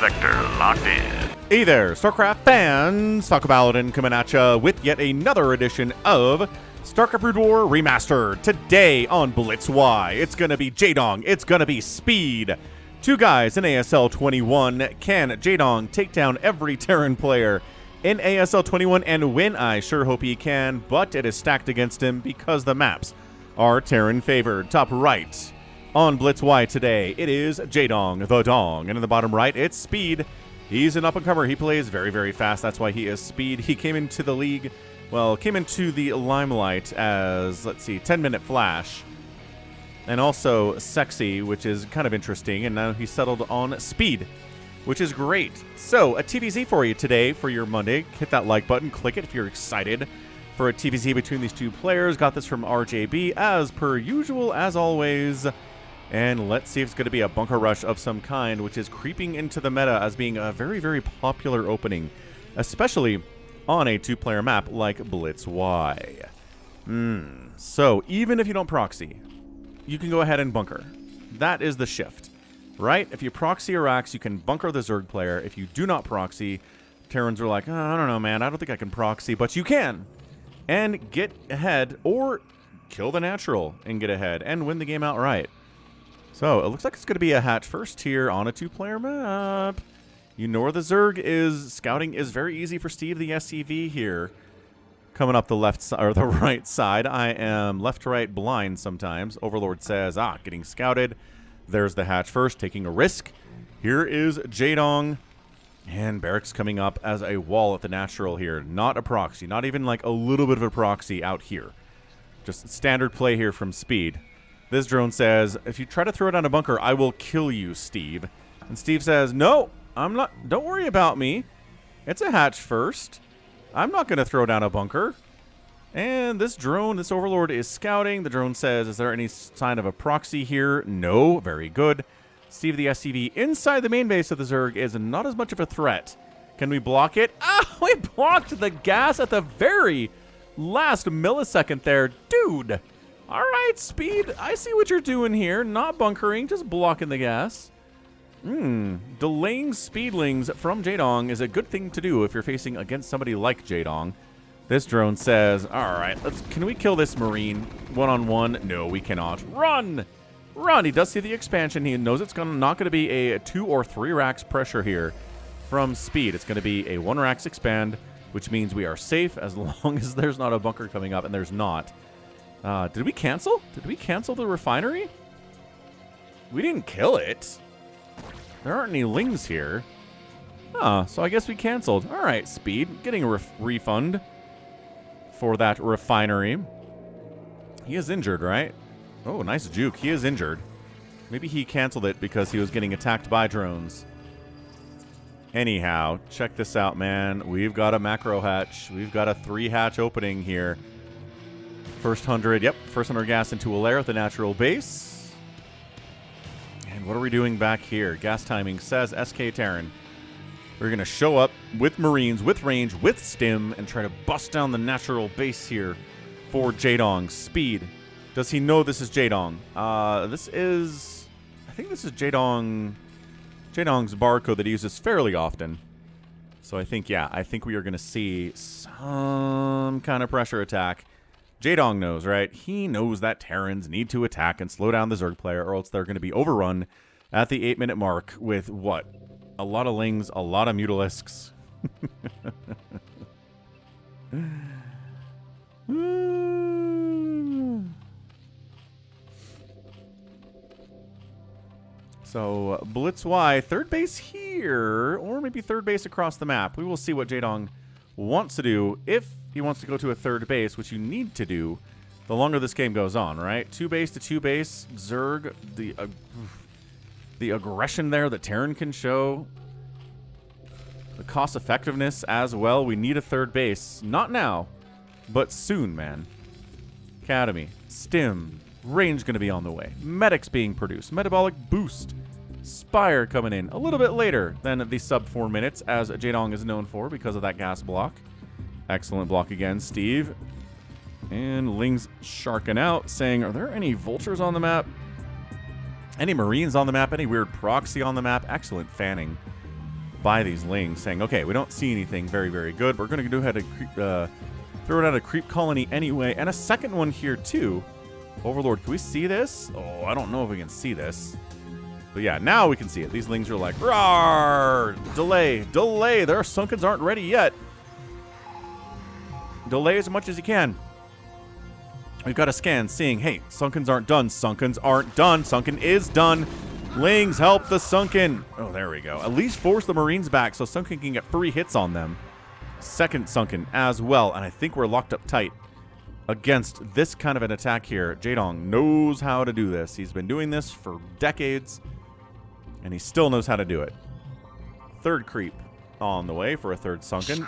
Vector locked in. Hey there, StarCraft fans! Falcon Paladin coming at ya with yet another edition of StarCraft Brood War Remastered. Today on Blitz Y, it's gonna be Jaedong, it's gonna be Speed. Two guys in ASL 21. Can Jaedong take down every Terran player in ASL 21 and win? I sure hope he can, but it is stacked against him because the maps are Terran favored. Top right on Blitz Y today, it is Jaedong the Dong, and in the bottom right, it's Speed. He's an up-and-comer. He plays very, very fast. That's why he is Speed. He came into the league, well, came into the limelight as, let's see, 10-minute Flash, and also Sexy, which is kind of interesting, and now he's settled on Speed, which is great. So, a TVZ for you today for your Monday. Hit that like button, click it if you're excited for a TVZ between these two players. Got this from RJB, as per usual, as always. And let's see if it's going to be a bunker rush of some kind, which is creeping into the meta as being a very, very popular opening, especially on a two-player map like Blitz Y. So, even if you don't proxy, you can go ahead and bunker. That is the shift, right? If you proxy Arax, you can bunker the Zerg player. If you do not proxy, Terrans are like, oh, I don't know, man. I don't think I can proxy, but you can. And get ahead, or kill the natural and get ahead and win the game outright. So, it looks like it's going to be a hatch first here on a two-player map. You know where the Zerg is. Scouting is very easy for Steve, the SCV here. Coming up the left side, or the right side. I am left to right blind sometimes. Overlord says, getting scouted. There's the hatch first, taking a risk. Here is Jaedong. And Barracks coming up as a wall at the natural here. Not a proxy. Not even like a little bit of a proxy out here. Just standard play here from Speed. This drone says, if you try to throw down a bunker, I will kill you, Steve. And Steve says, no, I'm not. Don't worry about me. It's a hatch first. I'm not going to throw down a bunker. And this drone, this Overlord is scouting. The drone says, is there any sign of a proxy here? No. Very good. Steve, the SCV, inside the main base of the Zerg is not as much of a threat. Can we block it? We blocked the gas at the very last millisecond there. Dude. All right, Speed, I see what you're doing here. Not bunkering, just blocking the gas. Delaying Speedlings from Jaedong is a good thing to do if you're facing against somebody like Jaedong. This drone says, all right, can we kill this Marine one-on-one? No, we cannot. Run! Run! He does see the expansion. He knows it's not going to be a 2 or 3 racks pressure here from Speed. It's going to be a 1 racks expand, which means we are safe as long as there's not a bunker coming up, and there's not. Did we cancel? Did we cancel the refinery? We didn't kill it. There aren't any lings here. So I guess we canceled. All right, Speed, getting a refund for that refinery. He is injured, right? Oh, nice juke. He is injured. Maybe he canceled it because he was getting attacked by drones. Anyhow, check this out, man. We've got a macro hatch. We've got a 3-hatch opening here. First 100, first 100 gas into a lair at the natural base. And what are we doing back here? Gas timing says SK Terran. We're going to show up with Marines, with range, with stim, and try to bust down the natural base here for Jaedong. Speed. Does he know this is Jaedong? I think this is Jaedong's barcode that he uses fairly often. So I think we are going to see some kind of pressure attack. Jaedong knows, right? He knows that Terrans need to attack and slow down the Zerg player, or else they're going to be overrun at the 8-minute mark with, what? A lot of Lings, a lot of Mutalisks. So, Blitz Y, third base here, or maybe third base across the map. We will see what Jaedong wants to do if he wants to go to a third base, which you need to do the longer this game goes on, right? 2 base to 2 base, Zerg, the aggression there that Terran can show, the cost effectiveness as well. We need a third base. Not now, but soon, man. Academy, Stim, range going to be on the way. Medics being produced, metabolic boost. Spire coming in a little bit later than the sub 4 minutes, as Jaedong is known for because of that gas block. Excellent block again, Steve. And Ling's sharking out, saying, are there any vultures on the map? Any Marines on the map? Any weird proxy on the map? Excellent fanning by these Lings, saying, okay, we don't see anything very, very good. We're going to go ahead and throw it out a creep colony anyway. And a second one here, too. Overlord, can we see this? Oh, I don't know if we can see this. But yeah, now we can see it. These Lings are like, roar! Delay, delay. Their Sunkens aren't ready yet. Delay as much as you can. We've got a scan seeing, hey, Sunkens aren't done. Sunkens aren't done. Sunken is done. Lings, help the Sunken. Oh, there we go. At least force the Marines back so Sunken can get 3 hits on them. Second Sunken as well. And I think we're locked up tight against this kind of an attack here. Jaedong knows how to do this. He's been doing this for decades, and he still knows how to do it. Third creep on the way for a third Sunken.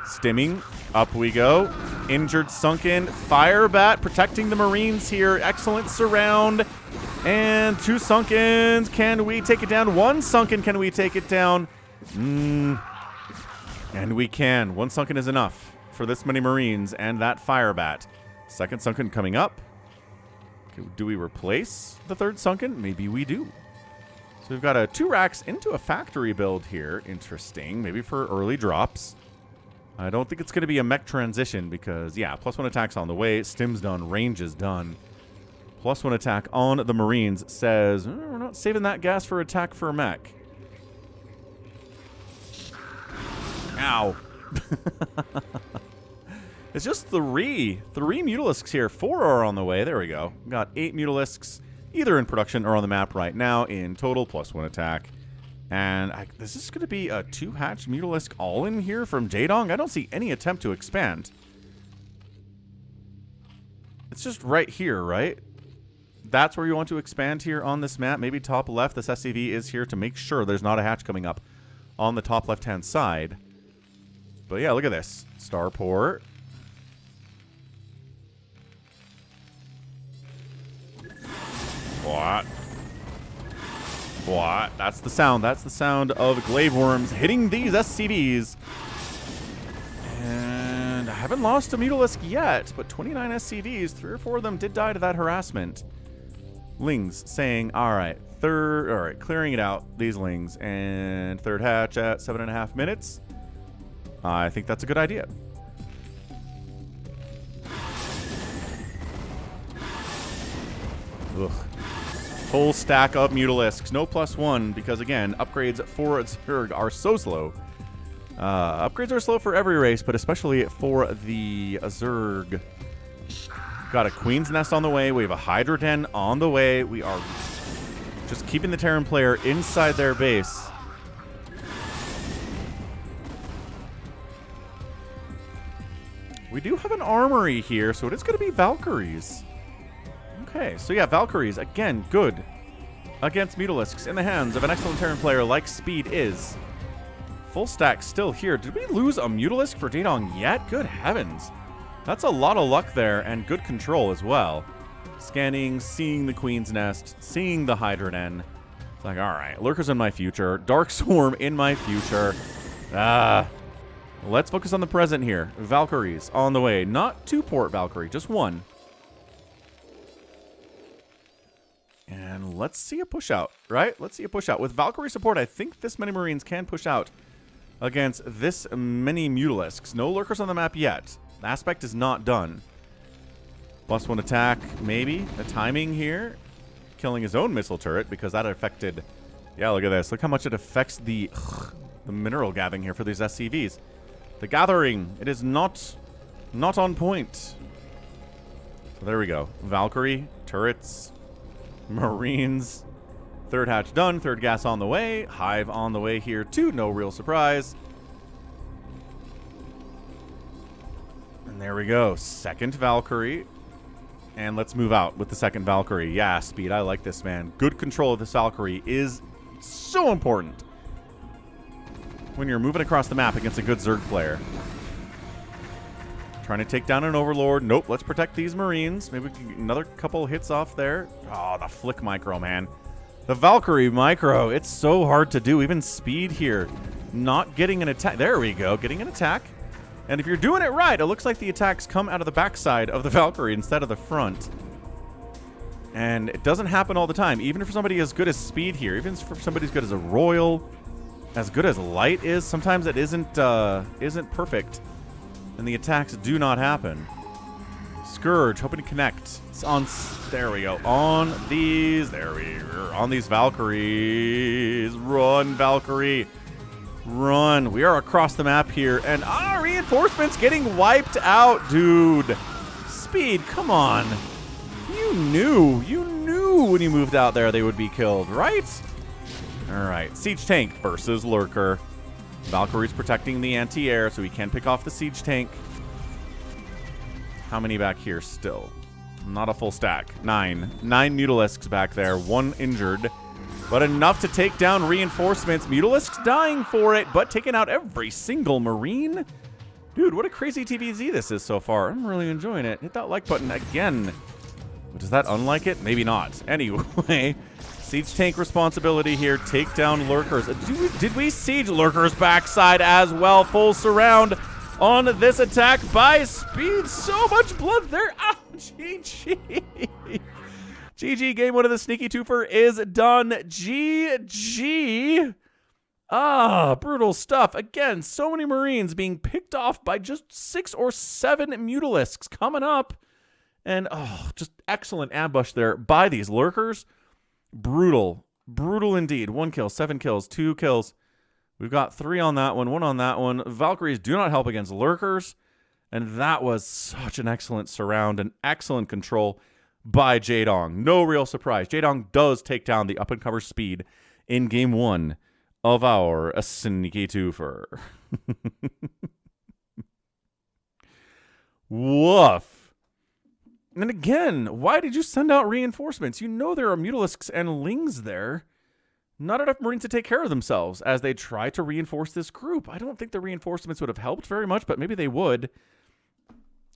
Stimming. Up we go. Injured Sunken. Fire Bat protecting the Marines here. Excellent surround. And 2 Sunkens. Can we take it down? 1 Sunken. Can we take it down? And we can. 1 Sunken is enough for this many Marines and that Fire Bat. Second Sunken coming up. Okay, do we replace the third Sunken? Maybe we do. So we've got a 2 racks into a factory build here. Interesting. Maybe for early drops. I don't think it's going to be a mech transition because, yeah, +1 attack's on the way. Stim's done. Range is done. +1 attack on the Marines says, we're not saving that gas for attack for a mech. Ow. It's just 3 Mutalisks here. 4 are on the way. There we go. We've got 8 Mutalisks either in production or on the map right now in total +1 attack. And is this going to be a 2-hatch Mutalisk all in here from Jaedong? I don't see any attempt to expand. It's just right here, right? That's where you want to expand here on this map. Maybe top left. This SCV is here to make sure there's not a hatch coming up on the top left-hand side. But yeah, look at this. Starport. What? What? That's the sound. That's the sound of glaive worms hitting these SCVs. And I haven't lost a Mutalisk yet, but 29 SCVs, 3 or 4 of them did die to that harassment. Lings saying, all right, clearing it out, these Lings, and third hatch at 7.5 minutes. I think that's a good idea. Ugh. Whole stack of Mutalisks. No +1 because, again, upgrades for Zerg are so slow. Upgrades are slow for every race, but especially for the Zerg. Got a Queen's Nest on the way. We have a Hydra Den on the way. We are just keeping the Terran player inside their base. We do have an armory here, so it is going to be Valkyries. Okay, so yeah, Valkyries, again, good against Mutalisks in the hands of an excellent Terran player like Speed is. Full stack still here. Did we lose a Mutalisk for Jaedong yet? Good heavens. That's a lot of luck there and good control as well. Scanning, seeing the Queen's Nest, seeing the Hydra Den. It's like, all right, Lurkers in my future, Dark Swarm in my future. Let's focus on the present here. Valkyries on the way. Not 2 port Valkyrie, just 1. And let's see a push out, right? Let's see a push out. With Valkyrie support, I think this many Marines can push out against this many Mutalisks. No Lurkers on the map yet. The aspect is not done. +1 attack, maybe. A timing here. Killing his own missile turret because that affected... Yeah, look at this. Look how much it affects the mineral gathering here for these SCVs. The gathering, it is not on point. So there we go. Valkyrie, turrets... Marines. Third hatch done. Third gas on the way. Hive on the way here too. No real surprise. And there we go. Second Valkyrie. And let's move out with the second Valkyrie. Yeah, Speed. I like this, man. Good control of this Valkyrie is so important when you're moving across the map against a good Zerg player. Trying to take down an Overlord. Nope, let's protect these Marines. Maybe we can get another couple hits off there. Oh, the flick micro, man. The Valkyrie micro. It's so hard to do. Even Speed here. Not getting an attack. There we go. Getting an attack. And if you're doing it right, it looks like the attacks come out of the backside of the Valkyrie instead of the front. And it doesn't happen all the time. Even for somebody as good as Speed here. Even for somebody as good as a Royal. as good as light is, sometimes it isn't perfect, and the attacks do not happen. Scourge, hoping to connect. It's on. There we go. On these. There we are. On these Valkyries. Run, Valkyrie. Run. We are across the map here, and reinforcements getting wiped out, dude. Speed, come on. You knew when you moved out there they would be killed, right? All right. Siege tank versus lurker. Valkyrie's protecting the anti-air, so he can pick off the siege tank. How many back here still? Not a full stack. 9 Mutalisks back there. 1 injured. But enough to take down reinforcements. Mutalisks dying for it, but taking out every single Marine. Dude, what a crazy TVZ this is so far. I'm really enjoying it. Hit that like button again. Does that unlike it? Maybe not. Anyway, siege tank responsibility here. Take down lurkers. Did we siege lurkers backside as well? Full surround on this attack by Speed. So much blood there. GG. GG. Game 1 of the Sneaky Twofer is done. GG. Brutal stuff. Again, so many Marines being picked off by just 6 or 7 Mutalisks coming up. And, just excellent ambush there by these lurkers. Brutal. Brutal indeed. 1 kill, 7 kills, 2 kills. We've got 3 on that one, 1 on that one. Valkyries do not help against lurkers. And that was such an excellent surround and excellent control by Jaedong. No real surprise. Jaedong does take down the up-and-cover Speed in Game 1 of our Sneaky Twofer. Woof. And again, why did you send out reinforcements? You know there are Mutalisks and Lings there. Not enough Marines to take care of themselves as they try to reinforce this group. I don't think the reinforcements would have helped very much, but maybe they would.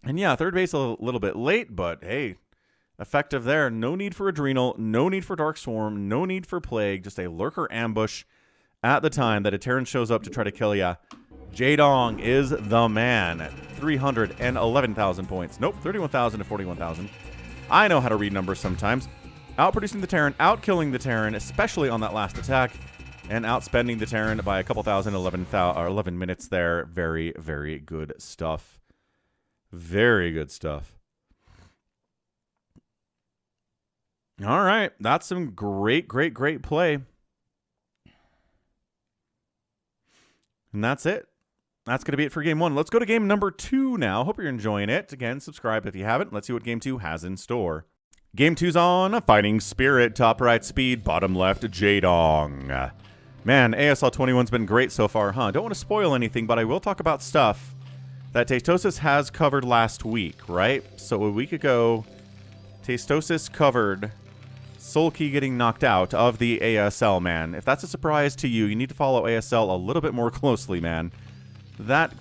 And yeah, third base a little bit late, but hey, effective there. No need for Adrenal, no need for Dark Swarm, no need for Plague, just a lurker ambush at the time that a Terran shows up to try to kill ya. Jaedong is the man at 311,000 points. Nope, 31,000 to 41,000. I know how to read numbers sometimes. Outproducing the Terran, outkilling the Terran, especially on that last attack, and outspending the Terran by a couple thousand, 11 minutes there. Very, very good stuff. Very good stuff. All right, that's some great play. And that's it. That's going to be it for Game 1. Let's go to Game number 2 now. Hope you're enjoying it. Again, subscribe if you haven't. Let's see what Game 2 has in store. Game 2's on. Fighting Spirit. Top right Speed. Bottom left Jaedong. Man, ASL 21's been great so far, huh? Don't want to spoil anything, but I will talk about stuff that Tastosis has covered last week, right? So a week ago, Tastosis covered Sulky getting knocked out of the ASL, man. If that's a surprise to you, you need to follow ASL a little bit more closely, man. That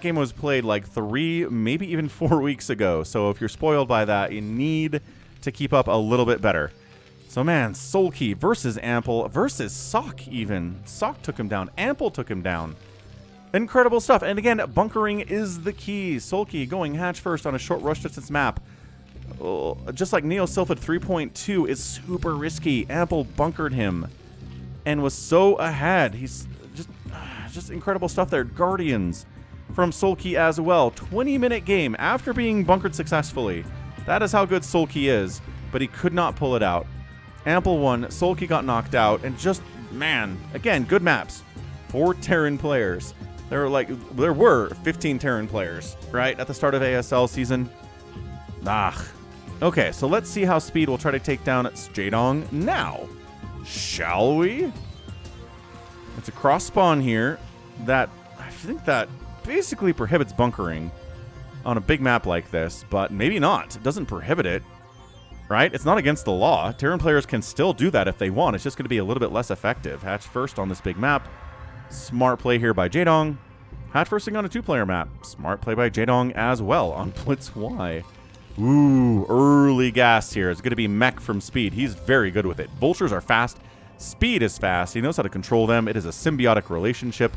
game was played like 3, maybe even 4 weeks ago. So if you're spoiled by that, you need to keep up a little bit better. So man, Sulky versus Ample versus Sock even. Sock took him down. Ample took him down. Incredible stuff. And again, bunkering is the key. Sulky going hatch first on a short rush distance map. Just like Neo Sylphid 3.2 is super risky. Ample bunkered him and was so ahead. He's just incredible stuff there. Guardians from Sulky as well. 20-minute game after being bunkered successfully. That is how good Sulky is, but he could not pull it out. Ample won. Sulky got knocked out, and just, man, again, good maps. 4 Terran players. There were 15 Terran players, right, at the start of ASL season. Okay, so let's see how Speed will try to take down Jaedong now. Shall we? It's a cross spawn here that I think that basically prohibits bunkering on a big map like this, but maybe not. It doesn't prohibit it, right? It's not against the law. Terran players can still do that if they want. It's just going to be a little bit less effective. Hatch first on this big map. Smart play here by Jaedong. Hatch firsting on a 2-player map. Smart play by Jaedong as well on Blitz Y. Ooh, early gas here. It's going to be Mech from Speed. He's very good with it. Vultures are fast. Speed is fast. He knows how to control them. It is a symbiotic relationship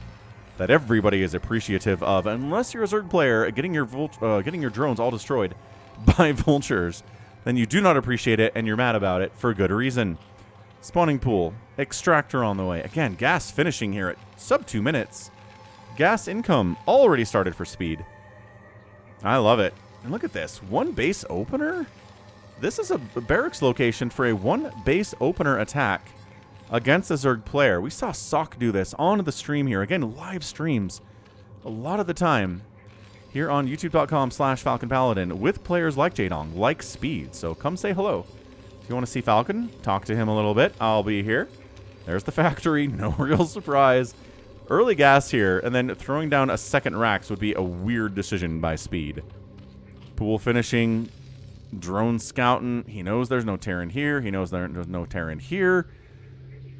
that everybody is appreciative of, unless you're a Zerg player getting your drones all destroyed by vultures. Then you do not appreciate it, and you're mad about it for good reason. Spawning pool. Extractor on the way. Again, gas finishing here at sub 2 minutes. Gas income already started for speed. I love it. And look at this. One base opener? This is a barracks location for a one base opener attack against a Zerg player. We saw Sock do this on the stream here. Again, live streams a lot of the time here on youtube.com/Falcon Paladin with players like Jaedong, like Speed. So come say hello. If you want to see Falcon, talk to him a little bit, I'll be here. There's the factory. No real surprise. Early gas here, and then throwing down a second Rax would be a weird decision by Speed. Pool finishing, drone scouting. He knows there's no Terran here. He knows there's no Terran here.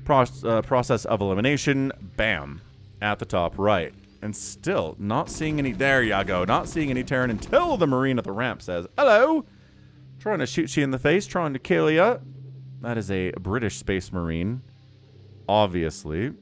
Process of elimination. Bam. At the top right. And still not seeing any... There you go. Not seeing any Terran until the Marine at the ramp says, hello. Trying to shoot you in the face. Trying to kill you. That is a British Space Marine. Obviously.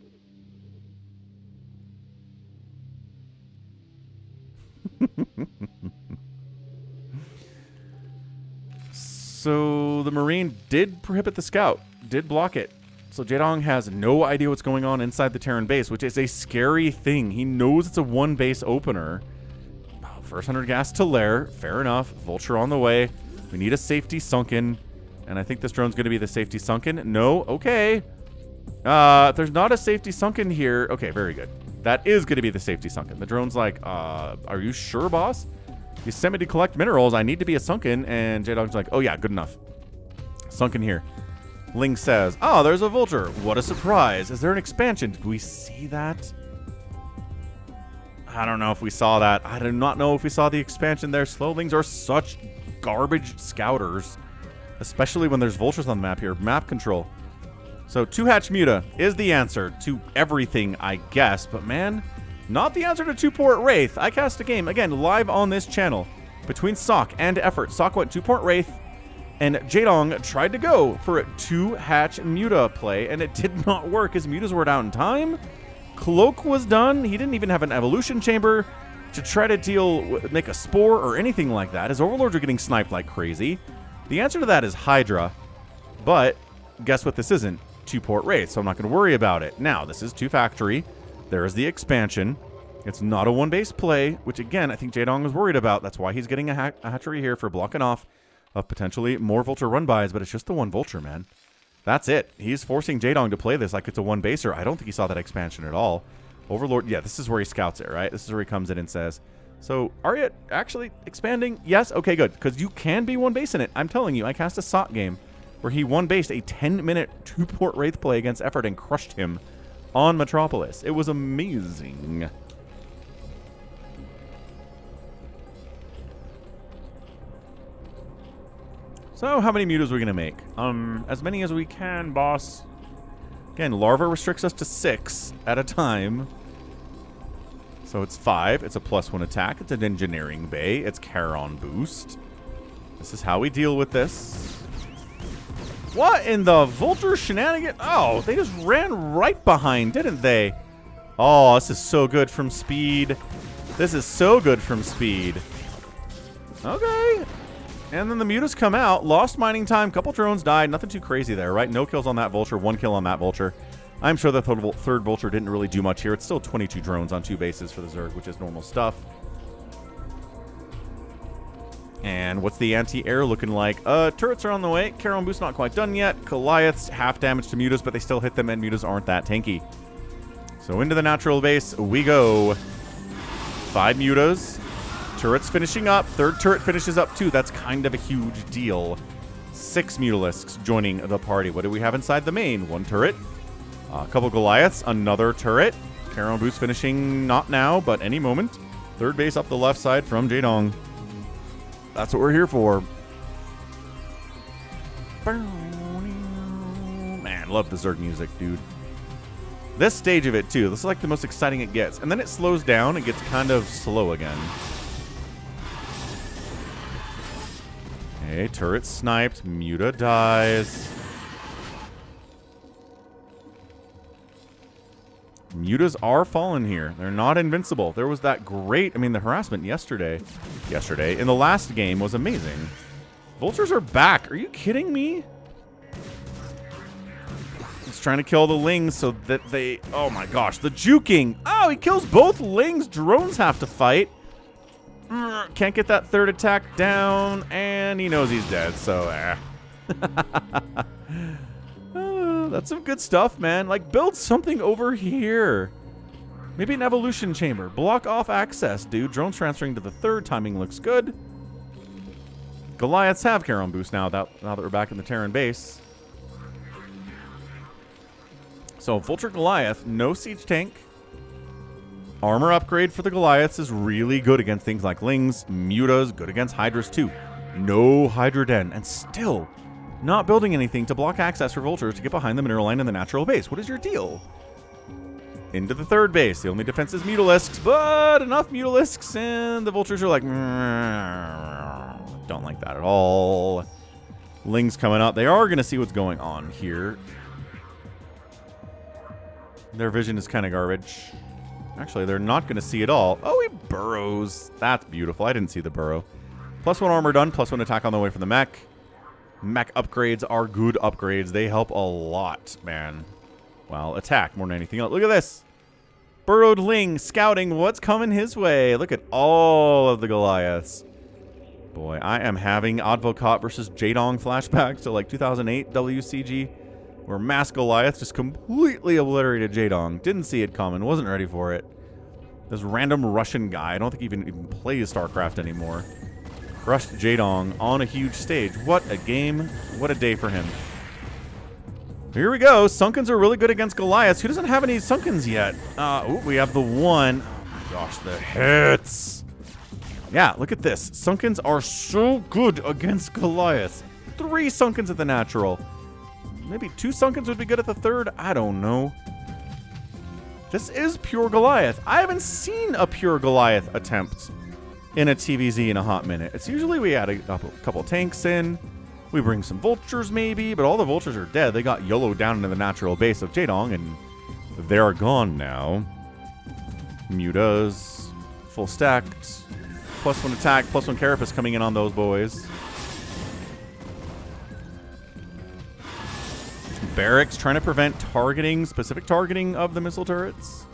So the Marine did prohibit the scout, did block it. So Jaedong has no idea what's going on inside the Terran base, which is a scary thing. He knows it's a one base opener. First 100 gas to Lair, fair enough. Vulture on the way. We need a safety sunken, and I think this drone's going to be the safety sunken. No, okay. There's not a safety sunken here. Okay, very good. That is going to be the safety sunken. The drone's like, are you sure, boss? You sent me to collect minerals. I need to be a sunken. And Jaedong's like, oh yeah, good enough. Sunken here. Ling says, oh, there's a vulture. What a surprise. Is there an expansion? Did we see that? I don't know if we saw that. I do not know if we saw the expansion there. Slowlings are such garbage scouters, especially when there's vultures on the map here. Map control. So 2-hatch Muta is the answer to everything, I guess. But man, not the answer to 2-port Wraith. I cast a game, again, live on this channel between Sock and Effort. Sock went 2-port Wraith, and Jaedong tried to go for a 2-hatch Muta play, and it did not work. His Mutas were out in time. Cloak was done. He didn't even have an evolution chamber to try to make a spore or anything like that. His overlords are getting sniped like crazy. The answer to that is Hydra, but guess what this isn't? 2-port Wraith, so I'm not going to worry about it. Now, this is 2-factory. There is the expansion. It's not a one-base play, which, again, I think Jaedong was worried about. That's why he's getting a hatchery here for blocking off of potentially more Vulture run-bys, but it's just the one Vulture, man. That's it. He's forcing Jaedong to play this like it's a one-baser. I don't think he saw that expansion at all. Overlord, yeah, this is where he scouts it, right? This is where he comes in and says, so, are you actually expanding? Yes? Okay, good, because you can be one-base in it. I'm telling you, I cast a Sock game where he one-based a 10-minute 2-port Wraith play against Effort and crushed him on Metropolis. It was amazing. So, how many mutas are we going to make? As many as we can, boss. Again, Larva restricts us to 6 at a time. So it's 5. It's a +1 attack. It's an engineering bay. It's Charon boost. This is how we deal with this. What in the Vulture shenanigan? Oh, they just ran right behind, didn't they? Oh, this is so good from Speed. This is so good from Speed. Okay. And then the mutas come out. Lost mining time. Couple drones died. Nothing too crazy there, right? No kills on that Vulture. 1 kill on that Vulture. I'm sure the third Vulture didn't really do much here. It's still 22 drones on 2 bases for the Zerg, which is normal stuff. And what's the anti-air looking like? Turrets are on the way. Charon boost not quite done yet. Goliaths, half damage to mutas, but they still hit them, and mutas aren't that tanky. So into the natural base we go. 5 mutas. Turrets finishing up. Third turret finishes up too. That's kind of a huge deal. 6 Mutalisks joining the party. What do we have inside the main? 1 turret. A couple Goliaths. Another turret. Charon boost finishing not now, but any moment. Third base up the left side from Jaedong. That's what we're here for. Man, love the Zerg music, dude. This stage of it, too. This is like the most exciting it gets. And then it slows down and gets kind of slow again. Okay, turret sniped. Muta dies. Mutas are fallen here. They're not invincible. There was that great... I mean, the harassment yesterday in the last game was amazing. Vultures are back. Are you kidding me? Let's trying to kill the Lings so that they... Oh my gosh, the juking. Oh, he kills both Lings. Drones have to fight. Can't get that third attack down, and he knows he's dead, so that's some good stuff, man. Like, build something over here. Maybe an evolution chamber. Block off access, dude. Drones transferring to the third. Timing looks good. Goliaths have Charon boost now that we're back in the Terran base. So, Vulture Goliath, no siege tank. Armor upgrade for the Goliaths is really good against things like Lings. Mutas, good against Hydras too. No Hydra Den, and still not building anything to block access for Vultures to get behind the mineral line in the natural base. What is your deal? Into the third base. The only defense is Mutalisks, but enough Mutalisks, and the Vultures are like, don't like that at all. Lings coming up. They are going to see what's going on here. Their vision is kind of garbage. Actually, they're not going to see it all. Oh, he burrows. That's beautiful. I didn't see the burrow. +1 armor done. +1 attack on the way from the mech. Mech upgrades are good upgrades. They help a lot, man. Well, attack more than anything else. Look at this. Burrowed Ling scouting what's coming his way. Look at all of the Goliaths. Boy, I am having Advocat versus Jaedong flashbacks to like 2008 WCG. Where Mass Goliath just completely obliterated Jaedong. Didn't see it coming. Wasn't ready for it. This random Russian guy. I don't think he even plays StarCraft anymore. Crushed Jaedong on a huge stage. What a game. What a day for him. Here we go. Sunkens are really good against Goliaths. Who doesn't have any Sunkens yet? Oh, we have the one. Oh my gosh, the hits. Yeah, look at this. Sunkens are so good against Goliaths. 3 Sunkens at the natural. Maybe 2 Sunkens would be good at the third. I don't know. This is pure Goliath. I haven't seen a pure Goliath attempt in a TVZ in a hot minute. It's usually we add a couple tanks in. We bring some Vultures maybe, but all the Vultures are dead. They got YOLO'd down into the natural base of Jaedong, and they're gone now. Mutas, full stacked. +1 attack, +1 Carapace coming in on those boys. Barracks trying to prevent specific targeting of the missile turrets.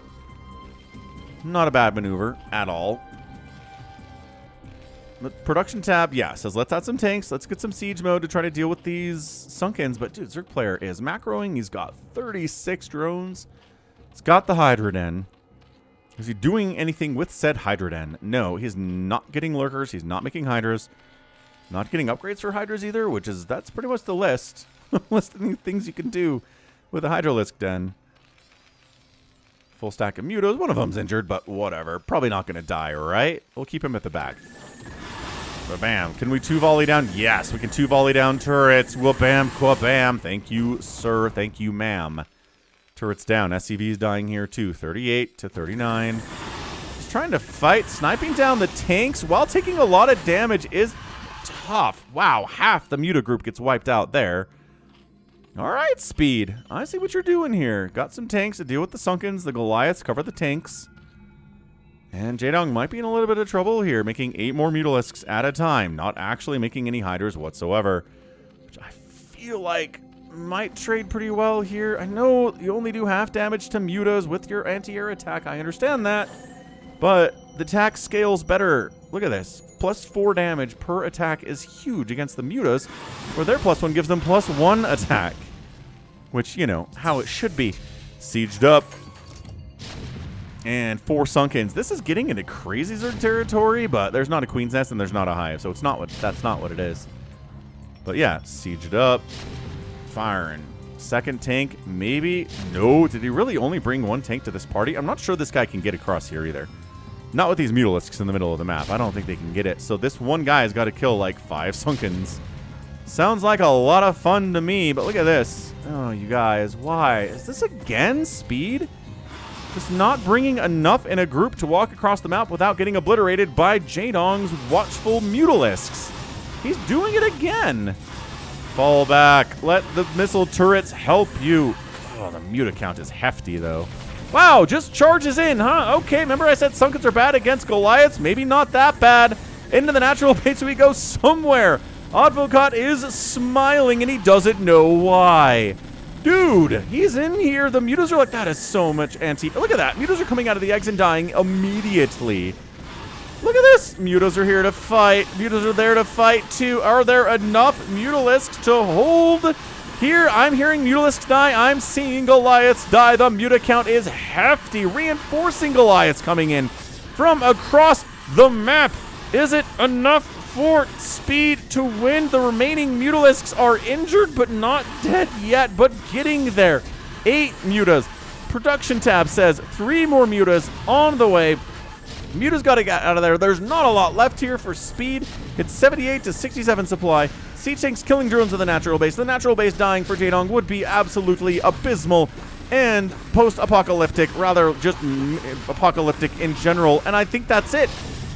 Not a bad maneuver at all. The production tab, yeah, says let's add some tanks. Let's get some siege mode to try to deal with these Sunkens. But dude, Zerg player is macroing. He's got 36 drones. He's got the Hydra Den. Is he doing anything with said Hydra Den? No, he's not getting lurkers. He's not making Hydras. Not getting upgrades for Hydras either, that's pretty much the list. List of things you can do with a Hydralisk Den. Full stack of Mutos. One of them's injured, but whatever. Probably not going to die, right? We'll keep him at the back. Bam. Can we 2 volley down? Yes, we can 2 volley down turrets. Wha-bam, qua-bam. Thank you, sir. Thank you, ma'am. Turrets down. SCV's dying here, too. 38 to 39. Just trying to fight. Sniping down the tanks while taking a lot of damage is tough. Wow, half the Muta group gets wiped out there. All right, Speed. I see what you're doing here. Got some tanks to deal with the Sunkens. The Goliaths cover the tanks. And Jaedong might be in a little bit of trouble here, making 8 more Mutalisks at a time. Not actually making any Hydras whatsoever. Which I feel like might trade pretty well here. I know you only do half damage to Mutas with your anti-air attack. I understand that. But the attack scales better. Look at this. +4 damage per attack is huge against the Mutas, where their +1 gives them +1 attack. Which, you know, how it should be. Sieged up. And 4 Sunkens. This is getting into crazy Zerg territory, but there's not a Queen's Nest and there's not a Hive, so that's not what it is. But yeah, sieged up. Firing. Second tank, maybe. No, did he really only bring 1 tank to this party? I'm not sure this guy can get across here either. Not with these Mutalisks in the middle of the map. I don't think they can get it. So this one guy has got to kill like 5 Sunkens. Sounds like a lot of fun to me, but look at this. Oh, you guys, why? Is this again Speed? Just not bringing enough in a group to walk across the map without getting obliterated by Jaedong's watchful Mutalisks. He's doing it again. Fall back. Let the missile turrets help you. Oh, the Muta count is hefty, though. Wow, just charges in, huh? Okay, remember I said Sunkens are bad against Goliaths? Maybe not that bad. Into the natural base we go somewhere. Advocat is smiling, and he doesn't know why. Dude, he's in here. The mutas are like, that is so much anti. Look at that. Mutas are coming out of the eggs and dying immediately. Look at this. Mutas are here to fight. Mutas are there to fight too. Are there enough Mutalisks to hold? Here, I'm hearing Mutalisks die. I'm seeing Goliaths die. The Muta count is hefty. Reinforcing Goliaths coming in from across the map. Is it enough for Speed to win? The remaining Mutalisks are injured, but not dead yet, but getting there. 8 Mutas. Production tab says 3 more Mutas on the way. Muta's got to get out of there. There's not a lot left here for Speed. It's 78 to 67 supply. Siege tanks killing drones to the natural base. The natural base dying for Jaedong would be absolutely abysmal and post-apocalyptic, rather just apocalyptic in general. And I think that's it.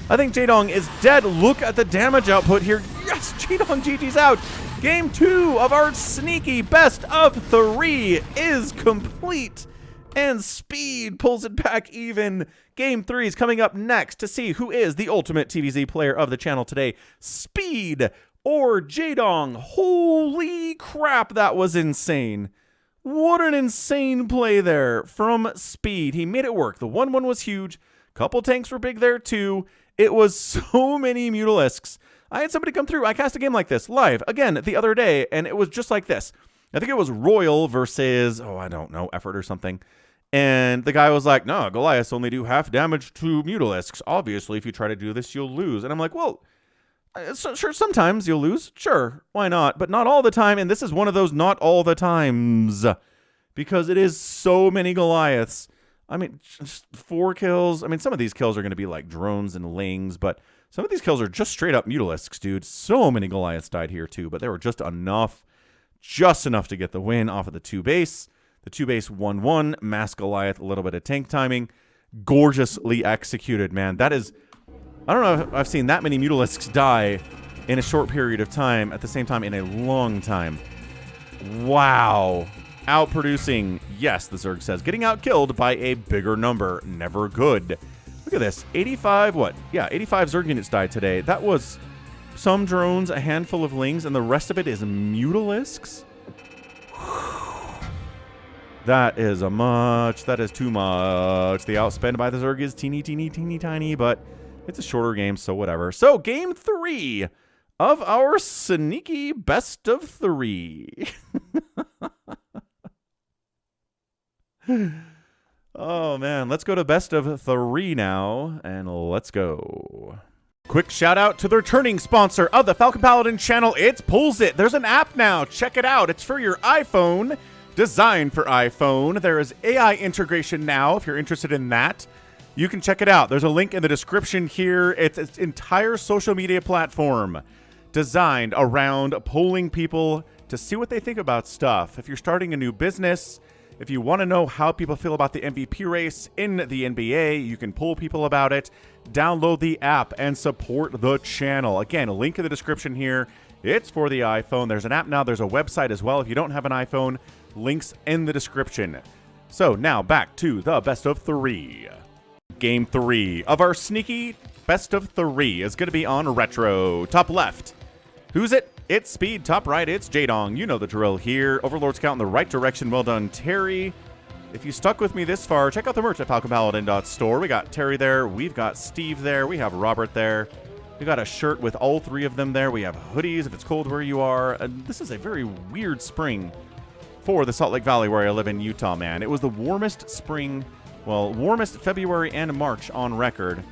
I think Jaedong is dead. Look at the damage output here. Yes, Jaedong GG's out. Game 2 of our sneaky best of 3 is complete. And Speed pulls it back even. Game 3 is coming up next to see who is the ultimate TVZ player of the channel today. Speed or Jaedong. Holy crap, that was insane. What an insane play there from Speed. He made it work. The 1-1 was huge. Couple tanks were big there too. It was so many Mutalisks. I had somebody come through. I cast a game like this live again the other day, and it was just like this. I think it was Royal versus, I don't know, Effort or something. And the guy was like, no, Goliaths only do half damage to Mutalisks. Obviously, if you try to do this, you'll lose. And I'm like, well, sure, sometimes you'll lose. Sure, why not? But not all the time. And this is one of those not all the times. Because it is so many Goliaths. I mean, just 4 kills. I mean, some of these kills are going to be like drones and lings. But some of these kills are just straight up Mutalisks, dude. So many Goliaths died here, too. But there were just enough. Just enough to get the win off of the 2 base. The 2 base 1-1, Mass Goliath, a little bit of tank timing. Gorgeously executed, man. That is, I don't know if I've seen that many Mutalisks die in a short period of time, at the same time in a long time. Wow. Outproducing, yes, the Zerg says. Getting outkilled by a bigger number. Never good. Look at this. 85, what? Yeah, 85 Zerg units died today. That was some drones, a handful of lings, and the rest of it is Mutalisks. That is that is too much. The outspend by the Zerg is teeny, tiny, but it's a shorter game, so whatever. So, game 3 of our sneaky best of 3. Oh, man. Let's go to best of 3 now, and let's go. Quick shout out to the returning sponsor of the Falcon Paladin channel. It's Pulls It. There's an app now. Check it out. It's for your iPhone. Designed for iPhone. There is AI integration now. If you're interested in that, you can check it out. There's a link in the description here. It's its entire social media platform designed around polling people to see what they think about stuff. If you're starting a new business, if you want to know how people feel about the MVP race in the NBA, you can poll people about it. Download the app and support the channel. Again, a link in the description here. It's for the iPhone. There's an app now. There's a website as well. If you don't have an iPhone, links in the description. So now back to the best of 3. Game 3 of our sneaky best of 3 is going to be on retro. Top left. Who's it? It's Speed. Top right, it's Jaedong. You know the drill here. Overlord's count in the right direction. Well done, Terry. If you stuck with me this far, check out the merch at falconpaladin.store. We got Terry there. We've got Steve there. We have Robert there. We got a shirt with all 3 of them there. We have hoodies if it's cold where you are. And this is a very weird spring for the Salt Lake Valley where I live in Utah, man. It was the warmest spring, well, warmest February and March on record.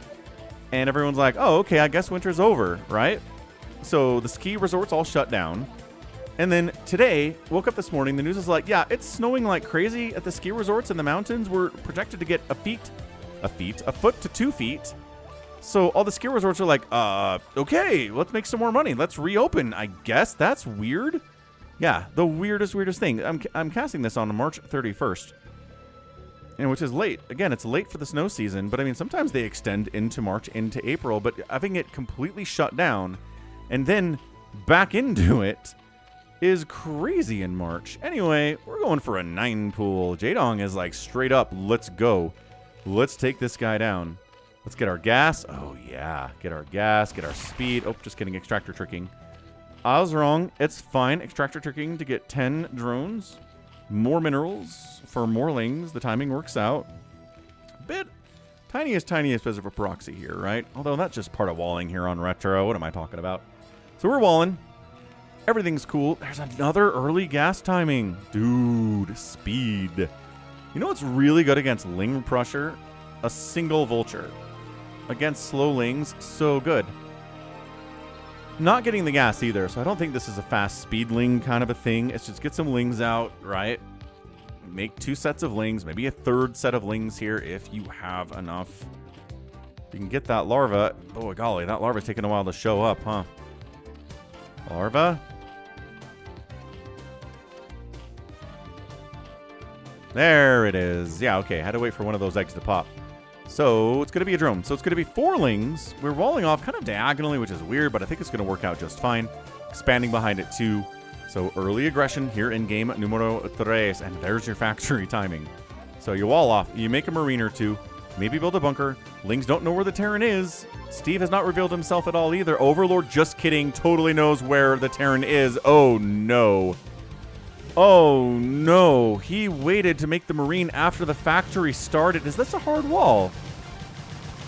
And everyone's like, oh, okay, I guess winter's over, right? So the ski resorts all shut down. And then today, woke up this morning, the news is like, yeah, it's snowing like crazy at the ski resorts in the mountains. We're projected to get a foot to 2 feet. So all the ski resorts are like, okay, let's make some more money. Let's reopen. I guess that's weird. Yeah, the weirdest thing. I'm casting this on March 31st, and which is late. Again, it's late for the snow season, but I mean, sometimes they extend into March, into April, but having it completely shut down and then back into it is crazy in March. Anyway, we're going for a 9 pool. Jaedong is like straight up, let's go. Let's take this guy down. Let's get our gas. Oh, yeah. Get our gas, get our speed. Oh, just kidding. Extractor tricking. I was wrong. It's fine. Extractor tricking to get 10 drones. More minerals for more lings. The timing works out. Bit tiniest bit of a proxy here, right? Although that's just part of walling here on Retro. What am I talking about? So we're walling. Everything's cool. There's another early gas timing. Dude, speed. You know what's really good against ling pressure? A single vulture. Against slow lings, so good. Not getting the gas either, so I don't think this is a fast speed ling kind of a thing. It's just get some lings out, right? Make 2 sets of lings, maybe a 3rd set of lings here if you have enough. You can get that larva. Oh, golly, that larva's taking a while to show up, huh? Larva? There it is. Yeah, okay, had to wait for one of those eggs to pop. So it's going to be a drone. So it's going to be 4 lings. We're walling off kind of diagonally, which is weird, but I think it's going to work out just fine. Expanding behind it too. So early aggression here in game numero 3. And there's your factory timing. So you wall off. You make a marine or 2. Maybe build a bunker. Lings don't know where the Terran is. Steve has not revealed himself at all either. Overlord, just kidding, totally knows where the Terran is. Oh no. Oh no, he waited to make the marine after the factory started. Is this a hard wall?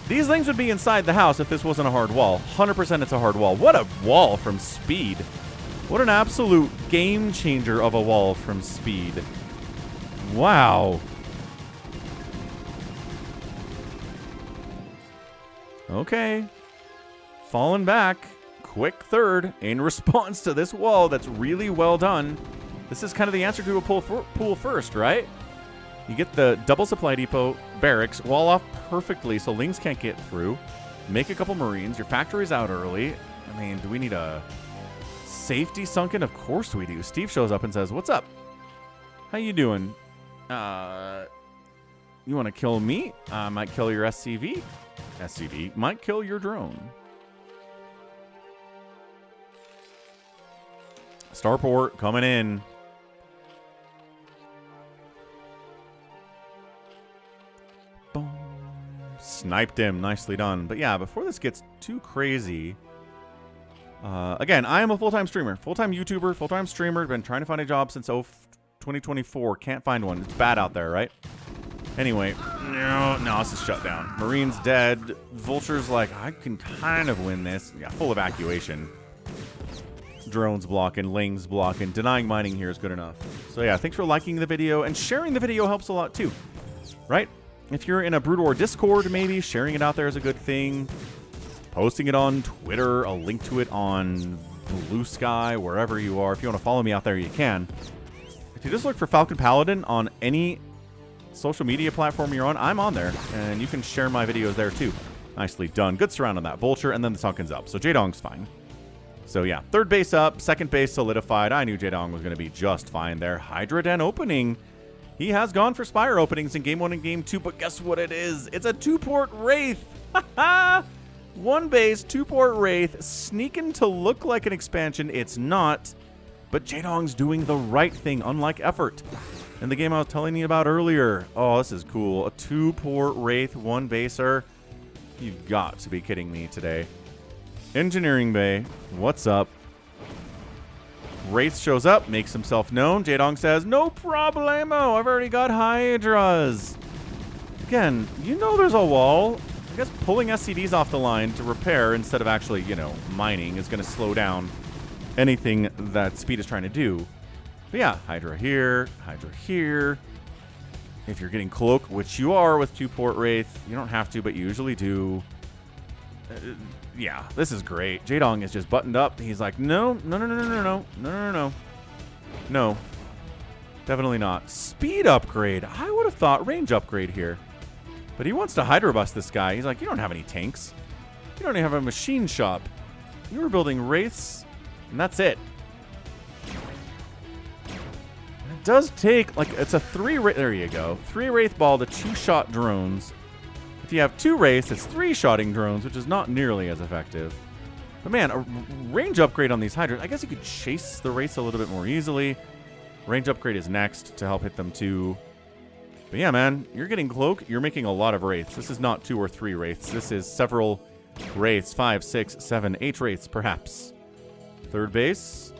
These things would be inside the house if this wasn't a hard wall. 100% it's a hard wall. What a wall from speed. What an absolute game changer of a wall from speed. Wow. Okay. Falling back. Quick 3rd in response to this wall that's really well done. This is kind of the answer to a pool first, right? You get the double supply depot, barracks, wall off perfectly so lings can't get through. Make a couple marines. Your factory's out early. I mean, do we need a safety sunken? Of course we do. Steve shows up and says, "What's up? How you doing? You want to kill me? I might kill your SCV. SCV might kill your drone." Starport coming in. Boom. Sniped him. Nicely done. But yeah, before this gets too crazy, again, I am a full-time streamer, full-time YouTuber, full-time streamer. Been trying to find a job since 2024. Can't find one. It's bad out there, right? Anyway, no, this is shut down. Marine's dead. Vulture's like, I can kind of win this. Yeah, full evacuation. Drones blocking, lings blocking. Denying mining here is good enough. So yeah, thanks for liking the video, and sharing the video helps a lot too, right? If you're in a Brood War Discord, maybe sharing it out there is a good thing. Posting it on Twitter, a link to it on Blue Sky, wherever you are. If you want to follow me out there, you can. If you just look for Falcon Paladin on any social media platform you're on, I'm on there, and you can share my videos there too. Nicely done. Good surround on that vulture, and then the Sunken's up. So Jaedong's fine. So yeah, 3rd base up, 2nd base solidified. I knew Jaedong was going to be just fine there. Hydra Den opening. He has gone for Spire openings in Game 1 and Game 2, but guess what it is? It's a 2-port Wraith. Ha 1 base, 2-port Wraith, sneaking to look like an expansion. It's not, but Jaedong's doing the right thing, unlike Effort. In the game I was telling you about earlier. Oh, this is cool. A 2-port Wraith, 1 baser. You've got to be kidding me today. Engineering Bay, what's up? Wraith shows up, makes himself known. Jaedong says, no problemo, I've already got Hydras. Again, you know there's a wall. I guess pulling SCDs off the line to repair instead of actually, mining is going to slow down anything that Speed is trying to do. But yeah, Hydra here, Hydra here. If you're getting Cloak, which you are with 2-port Wraith, you don't have to, but you usually do. Yeah, this is great. Jaedong is just buttoned up. He's like, no. Definitely not. Speed upgrade. I would have thought range upgrade here. But he wants to Hydra bust this guy. He's like, you don't have any tanks. You don't even have a machine shop. You were building Wraiths, and that's it. It does take, it's a 3, there you go. 3 Wraith ball to 2-shot drones. If you have 2 Wraiths, it's 3-shotting drones, which is not nearly as effective. But man, a range upgrade on these Hydras. I guess you could chase the Wraiths a little bit more easily. Range upgrade is next to help hit them too. But yeah, man, you're getting Cloak. You're making a lot of Wraiths. This is not 2 or 3 Wraiths. This is several Wraiths. 5, 6, 7, 8 Wraiths, perhaps. 3rd base.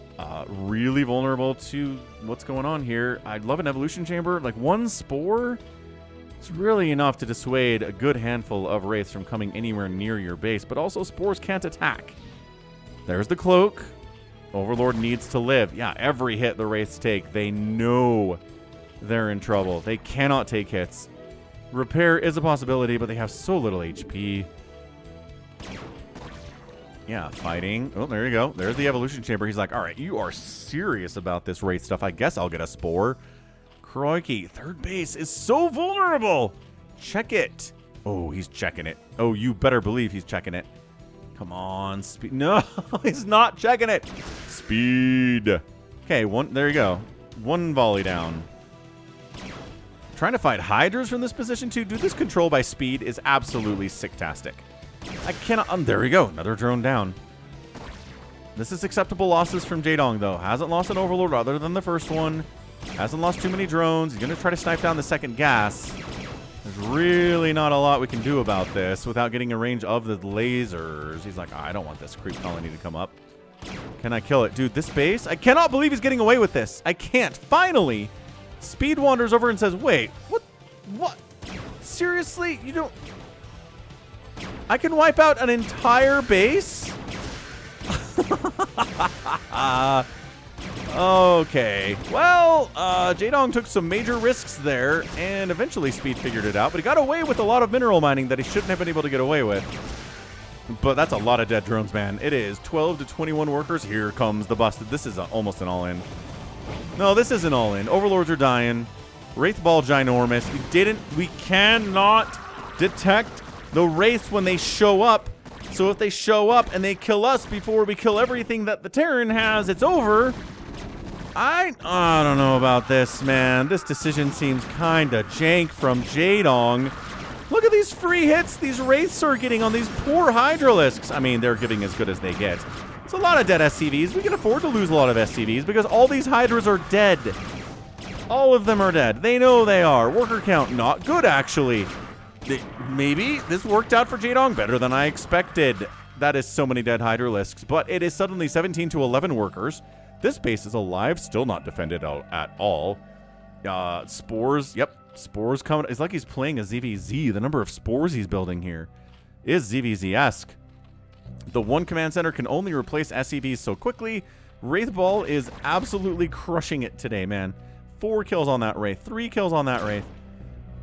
Really vulnerable to what's going on here. I'd love an evolution chamber. Like, one spore, it's really enough to dissuade a good handful of wraiths from coming anywhere near your base, but also spores can't attack. There's the cloak. Overlord needs to live. Yeah, every hit the wraiths take, they know they're in trouble. They cannot take hits. Repair is a possibility, but they have so little HP. Yeah, fighting. Oh, there you go. There's the evolution chamber. He's like, all right, you are serious about this wraith stuff. I guess I'll get a spore. Crikey, third base is so vulnerable. Check it. Oh, he's checking it. Oh, you better believe he's checking it. Come on, speed. No, he's not checking it. Speed. Okay, one. There you go. One volley down. Trying to fight hydras from this position too. Dude, this control by speed is absolutely sicktastic. I cannot. There we go. Another drone down. This is acceptable losses from Jaedong, though. Hasn't lost an overlord other than the first one. Hasn't lost too many drones. He's going to try to snipe down the second gas. There's really not a lot we can do about this without getting a range of the lasers. He's like, I don't want this creep colony to come up. Can I kill it? Dude, this base, I cannot believe he's getting away with this. I can't. Finally, Speed wanders over and says, wait, what? Seriously? You don't... I can wipe out an entire base? Okay. Well, Jaedong took some major risks there, and eventually Speed figured it out, but he got away with a lot of mineral mining that he shouldn't have been able to get away with. But that's a lot of dead drones, man. It is 12 to 21 workers. Here comes the busted. This is almost an all-in. No, this isn't all-in. Overlords are dying. Wraith Ball ginormous. We cannot detect the wraiths when they show up. So if they show up and they kill us before we kill everything that the Terran has, it's over. I don't know about this, man. This decision seems kind of jank from Jaedong. Look at these free hits these wraiths are getting on these poor Hydralisks. I mean, they're getting as good as they get. It's a lot of dead SCVs. We can afford to lose a lot of SCVs because all these Hydras are dead. All of them are dead. They know they are. Worker count, not good, actually. Maybe this worked out for Jaedong better than I expected. That is so many dead Hydralisks, but it is suddenly 17 to 11 workers. This base is alive, still not defended at all. Spores, yep, spores coming. It's like he's playing a ZVZ. The number of spores he's building here is ZVZ-esque. The one command center can only replace SCVs so quickly. Wraith Ball is absolutely crushing it today, man. 4 kills on that Wraith, 3 kills on that Wraith.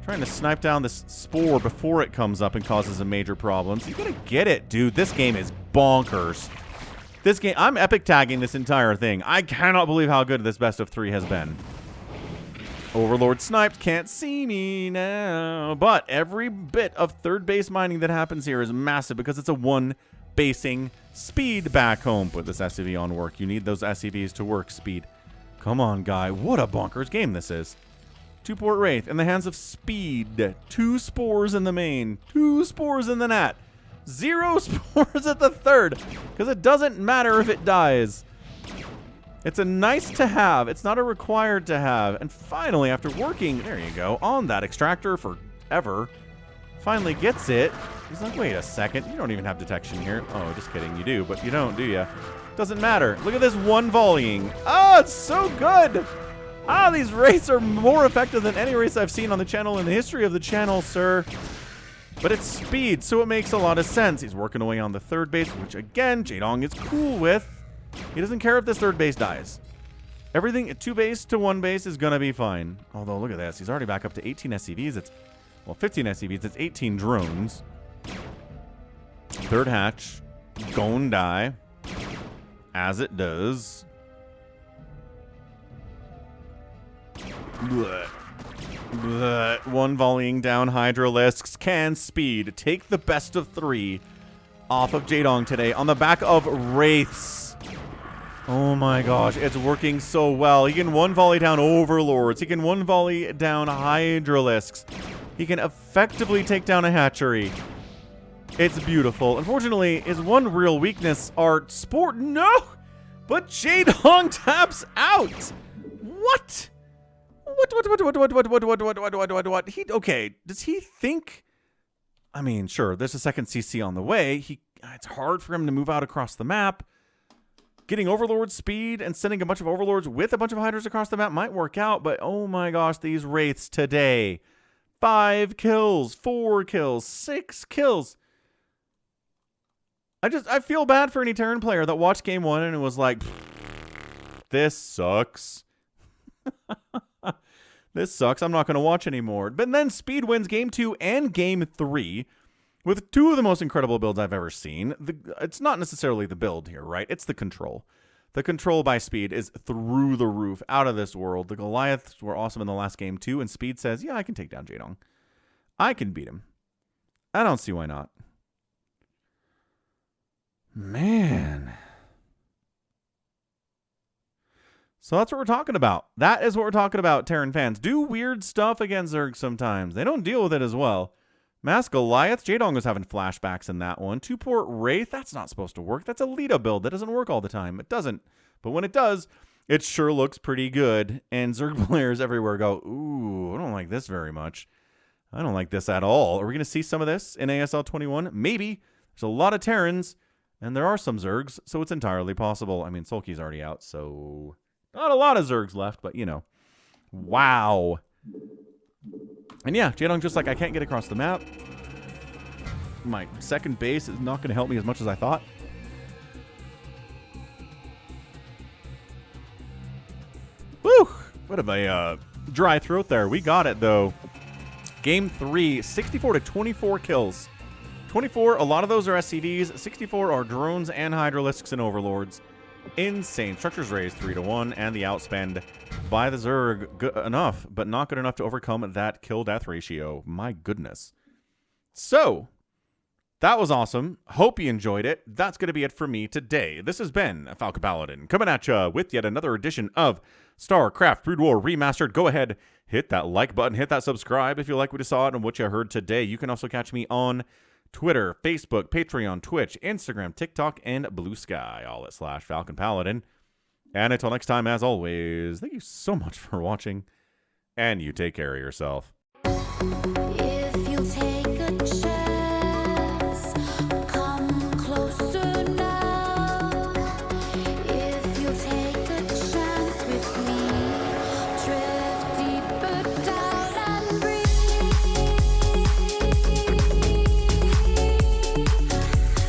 Trying to snipe down this spore before it comes up and causes a major problem. So you gotta get it, dude. This game is bonkers. This game, I'm epic tagging this entire thing. I cannot believe how good this best of 3 has been. Overlord sniped, can't see me now. But every bit of third base mining that happens here is massive because it's a one basing Speed back home. Put this SCV on work. You need those SCVs to work, Speed. Come on, guy. What a bonkers game this is. 2-port Wraith in the hands of Speed. 2 spores in the main. 2 spores in the nat. 0 spores at the third. Because it doesn't matter if it dies. It's a nice to have. It's not a required to have. And finally, after working, there you go, on that extractor forever, finally gets it. He's like, wait a second. You don't even have detection here. Oh, just kidding. You do, but you don't, do you? Doesn't matter. Look at this one volleying. Oh, it's so good. Ah, these wraiths are more effective than any wraiths I've seen on the channel in the history of the channel, sir. But it's Speed, so it makes a lot of sense. He's working away on the third base, which again, Jaedong is cool with. He doesn't care if this third base dies. Everything, 2 base to 1 base is going to be fine. Although, look at this. He's already back up to 18 SCVs. It's, well, 15 SCVs. It's 18 drones. Third hatch. Gon' die. As it does. Blech. Blech. One volleying down Hydralisks. Can Speed take the best of 3 off of Jaedong today on the back of Wraiths? Oh my gosh, it's working so well. He can one volley down Overlords. He can one volley down Hydralisks. He can effectively take down a hatchery. It's beautiful. Unfortunately, his one real weakness are sport. No! But Jaedong taps out! What? What? Okay, does he think... I mean, sure, there's a second CC on the way. It's hard for him to move out across the map. Getting Overlord speed and sending a bunch of Overlords with a bunch of Hydras across the map might work out, but oh my gosh, these Wraiths today. 5 kills, 4 kills, 6 kills. I feel bad for any Terran player that watched game 1 and was like, this sucks. This sucks. I'm not going to watch anymore. But then Speed wins game 2 and game 3 with 2 of the most incredible builds I've ever seen. It's not necessarily the build here, right? It's the control. The control by Speed is through the roof, out of this world. The Goliaths were awesome in the last game too, and Speed says, yeah, I can take down Jaedong. I can beat him. I don't see why not. Man. So that's what we're talking about. That is what we're talking about, Terran fans. Do weird stuff against Zerg sometimes. They don't deal with it as well. Mass Goliath, Jaedong was having flashbacks in that one. 2-port Wraith, that's not supposed to work. That's a Lita build. That doesn't work all the time. It doesn't. But when it does, it sure looks pretty good. And Zerg players everywhere go, ooh, I don't like this very much. I don't like this at all. Are we going to see some of this in ASL 21? Maybe. There's a lot of Terrans, and there are some Zergs, so it's entirely possible. I mean, Sulky's already out, so not a lot of Zergs left, but you know. Wow. And yeah, Jaedong just like, I can't get across the map. My second base is not going to help me as much as I thought. Woo! What a dry throat there. We got it, though. Game 3, 64 to 24 kills. 24, a lot of those are SCVs. 64 are drones and Hydralisks and Overlords. Insane. Structures raised 3-1, and the outspend by the Zerg good enough, but not good enough to overcome that kill-death ratio. My goodness. So, that was awesome. Hope you enjoyed it. That's going to be it for me today. This has been Falcon Paladin coming at you with yet another edition of StarCraft Brood War Remastered. Go ahead, hit that like button, hit that subscribe if you like what you saw and what you heard today. You can also catch me on Twitter, Facebook, Patreon, Twitch, Instagram, TikTok, and Blue Sky, all at /Falcon Paladin. And until next time, as always, thank you so much for watching, and you take care of yourself. Yeah.